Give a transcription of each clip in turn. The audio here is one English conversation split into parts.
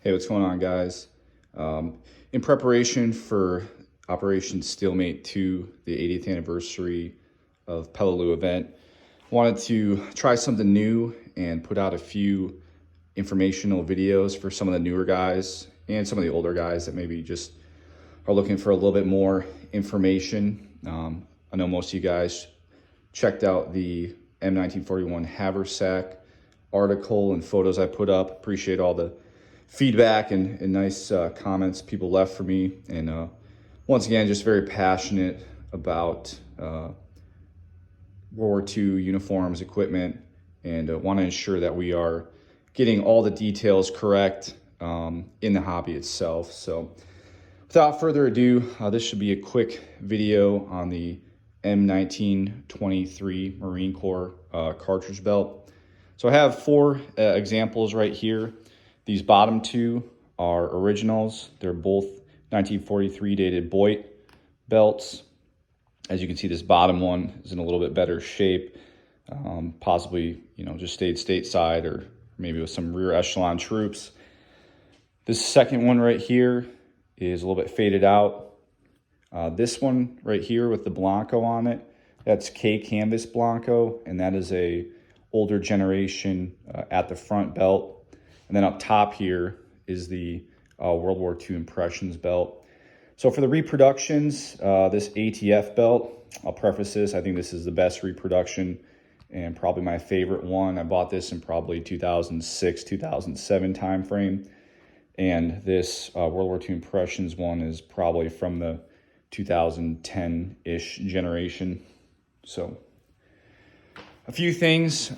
Hey, what's going on, guys? In preparation for Operation Steelmate 2, the 80th anniversary of Peleliu event, wanted to try something new and put out a few informational videos for some of the newer guys and some of the older guys that maybe just are looking for a little bit more information. I know most of you guys checked out the M1941 haversack article and photos I put up. Appreciate all the feedback and nice comments people left for me. And once again, just very passionate about World War II uniforms, equipment, and want to ensure that we are getting all the details correct in the hobby itself. So without further ado, this should be a quick video on the M1923 Marine Corps cartridge belt. So I have four examples right here. These bottom two are originals. They're both 1943 dated Boyd belts. As you can see, this bottom one is in a little bit better shape, possibly, just stayed stateside or maybe with some rear echelon troops. This second one right here is a little bit faded out. This one right here with the Blanco on it, that's K canvas Blanco, and that is a older generation at the front belt. And then up top here is the World War II Impressions belt. So for the reproductions, this ATF belt, I'll preface this, I think this is the best reproduction and probably my favorite one. I bought this in probably 2006, 2007 timeframe. And this World War II Impressions one is probably from the 2010-ish generation. So a few things.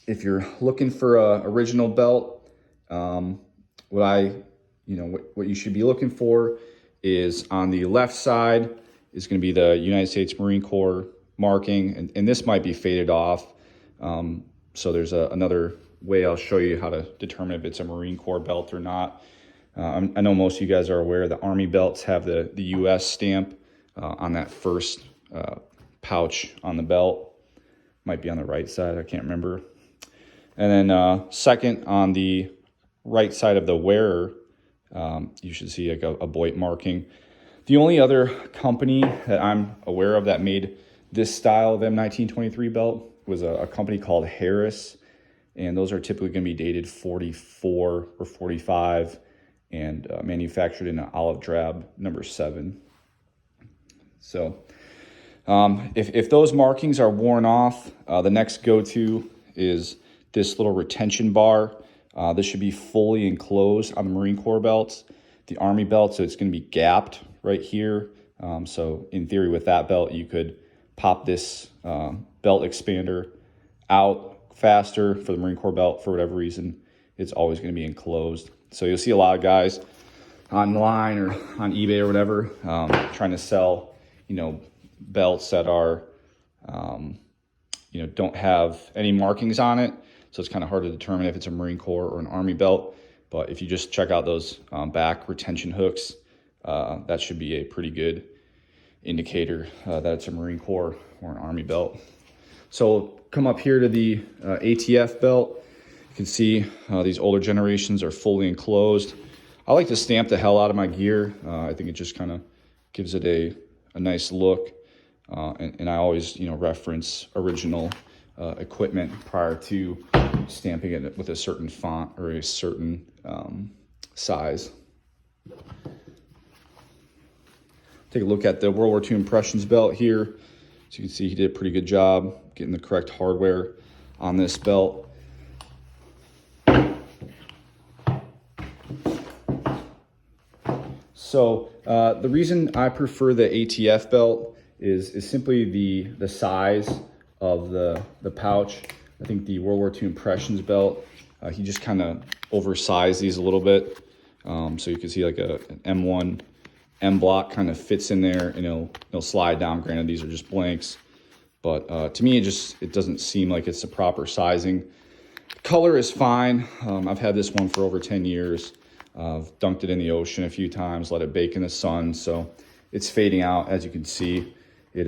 If you're looking for a original belt, what you should be looking for is on the left side is going to be the United States Marine Corps marking, and this might be faded off. So there's another way I'll show you how to determine if it's a Marine Corps belt or not. I know most of you guys are aware the Army belts have the US stamp on that first pouch on the belt. Might be on the right side, I can't remember. And then second, on the right side of the wearer, you should see like a Boyd marking. The only other company that I'm aware of that made this style of M1923 belt was a company called Harris, and those are typically going to be dated 44 or 45 and manufactured in an olive drab number 7. So if those markings are worn off, the next go-to is this little retention bar. This should be fully enclosed on the Marine Corps belts. The Army belt, so it's going to be gapped right here. So in theory with that belt, you could pop this belt expander out faster. For the Marine Corps belt, for whatever reason, it's always going to be enclosed. So you'll see a lot of guys online or on eBay or whatever trying to sell, belts that are, don't have any markings on it. So it's kind of hard to determine if it's a Marine Corps or an Army belt. But if you just check out those back retention hooks, that should be a pretty good indicator that it's a Marine Corps or an Army belt. So come up here to the ATF belt. You can see these older generations are fully enclosed. I like to stamp the hell out of my gear. I think it just kind of gives it a nice look. And I always, reference original equipment prior to stamping it with a certain font or a certain size. Take a look at the World War II Impressions belt here. So you can see he did a pretty good job getting the correct hardware on this belt. So the reason I prefer the ATF belt is simply the size of the pouch. I think the World War II Impressions belt, he just kind of oversized these a little bit. So you can see like an M1 M block kind of fits in there and it'll slide down. Granted, these are just blanks, but to me it doesn't seem like it's the proper sizing. Color is fine. I've had this one for over 10 years. I've dunked it in the ocean a few times, let it bake in the sun, so it's fading out. As you can see, it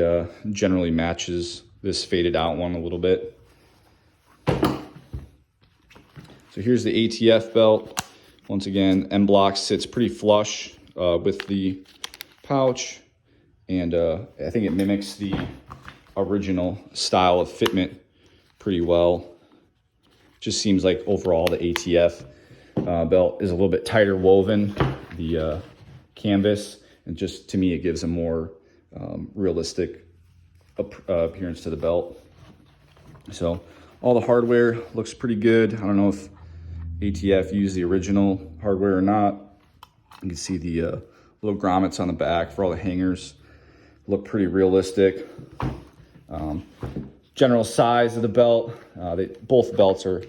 generally matches this faded out one a little bit. So here's the ATF belt. Once again, M block sits pretty flush with the pouch, and I think it mimics the original style of fitment pretty well. Just seems like overall the ATF belt is a little bit tighter woven, the canvas, and just to me it gives a more realistic appearance to the belt. So all the hardware looks pretty good. I don't know if ATF used the original hardware or not. You can see the little grommets on the back for all the hangers. Look pretty realistic. General size of the belt, both belts are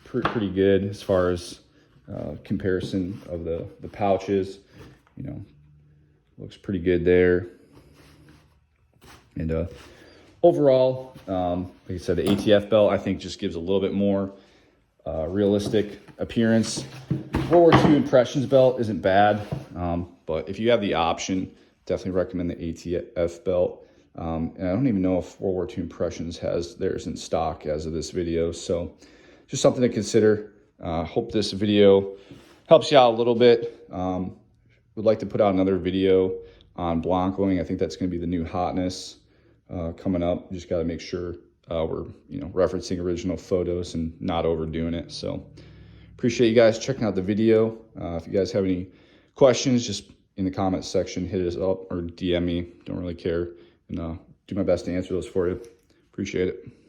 pretty good as far as comparison of the pouches. Looks pretty good there. And overall, like I said, the ATF belt I think just gives a little bit more realistic appearance. World War II Impressions belt isn't bad, but if you have the option, definitely recommend the ATF belt. And I don't even know if World War II Impressions has theirs in stock as of this video, so just something to consider. Hope this video helps you out a little bit. Would like to put out another video on Blancoing. I think that's going to be the new hotness coming up. Just got to make sure we're referencing original photos and not overdoing it. So appreciate you guys checking out the video. If you guys have any questions, just in the comments section, hit us up or DM me. Don't really care, and do my best to answer those for you. Appreciate it.